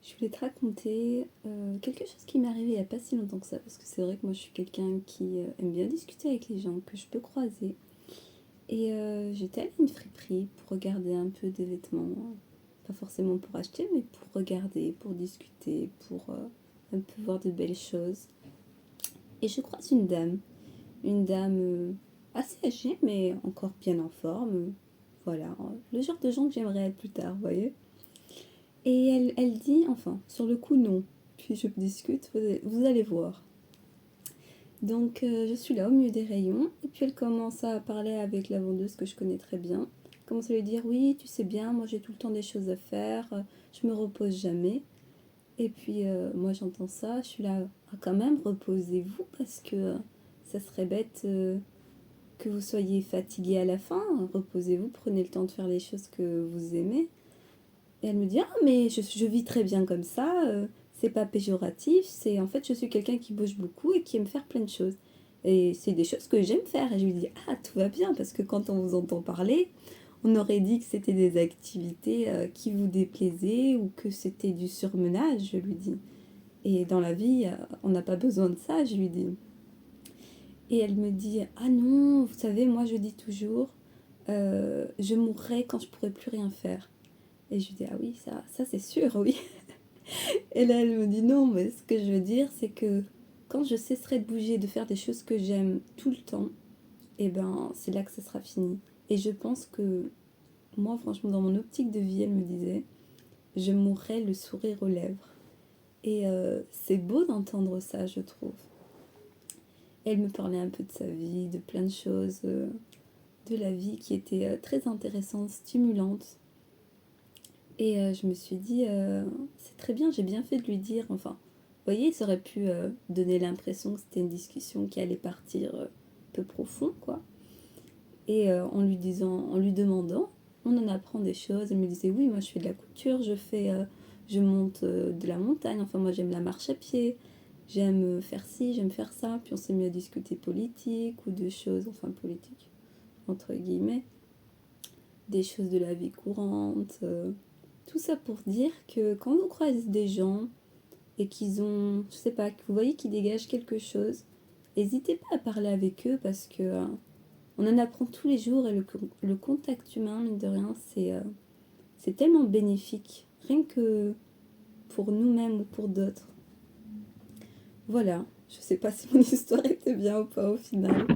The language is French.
Je voulais te raconter quelque chose qui m'est arrivé il n'y a pas si longtemps que ça, parce que c'est vrai que moi je suis quelqu'un qui aime bien discuter avec les gens que je peux croiser. Et j'étais allée à une friperie pour regarder un peu des vêtements, pas forcément pour acheter, mais pour regarder, pour discuter, pour un peu voir de belles choses. Et je croise une dame assez âgée, mais encore bien en forme. Voilà, le genre de gens que j'aimerais être plus tard, vous voyez. Et elle dit, enfin, sur le coup, non. Puis je discute, vous allez voir. Donc je suis là au milieu des rayons, et puis elle commence à parler avec la vendeuse que je connais très bien. Elle commence à lui dire, oui, tu sais bien, moi j'ai tout le temps des choses à faire, je me repose jamais. Et puis moi j'entends ça, je suis là, ah, quand même, reposez-vous, parce que ça serait bête que vous soyez fatigué à la fin. Reposez-vous, prenez le temps de faire les choses que vous aimez. Et elle me dit, ah mais je vis très bien comme ça, c'est pas péjoratif, c'est en fait je suis quelqu'un qui bouge beaucoup et qui aime faire plein de choses. Et c'est des choses que j'aime faire. Et je lui dis, ah tout va bien, parce que quand on vous entend parler, on aurait dit que c'était des activités qui vous déplaisaient ou que c'était du surmenage, je lui dis. Et dans la vie, on n'a pas besoin de ça, je lui dis. Et elle me dit, ah non, vous savez, moi je dis toujours, je mourrai quand je pourrai plus rien faire. Et je lui dis, ah oui, ça c'est sûr, oui. Et là, elle me dit, non, mais ce que je veux dire, c'est que quand je cesserai de bouger, de faire des choses que j'aime tout le temps, et ben, c'est là que ça sera fini. Et je pense que, moi, franchement, dans mon optique de vie, elle me disait, je mourrai le sourire aux lèvres. Et c'est beau d'entendre ça, je trouve. Et elle me parlait un peu de sa vie, de plein de choses, de la vie qui était très intéressante, stimulante. Et je me suis dit, c'est très bien, j'ai bien fait de lui dire, enfin, vous voyez, ça aurait pu donner l'impression que c'était une discussion qui allait partir un peu profond, quoi. Et en lui disant, en lui demandant, on en apprend des choses. Elle me disait, oui, moi je fais de la couture, je monte de la montagne, enfin moi j'aime la marche à pied, j'aime faire ci, j'aime faire ça. Puis on s'est mis à discuter politique ou de choses, enfin politique, entre guillemets, des choses de la vie courante. Tout ça pour dire que quand vous croisez des gens et qu'ils ont, je sais pas, que vous voyez qu'ils dégagent quelque chose, n'hésitez pas à parler avec eux parce que on en apprend tous les jours et le contact humain, mine de rien, c'est tellement bénéfique, rien que pour nous-mêmes ou pour d'autres. Voilà, je sais pas si mon histoire était bien ou pas au final.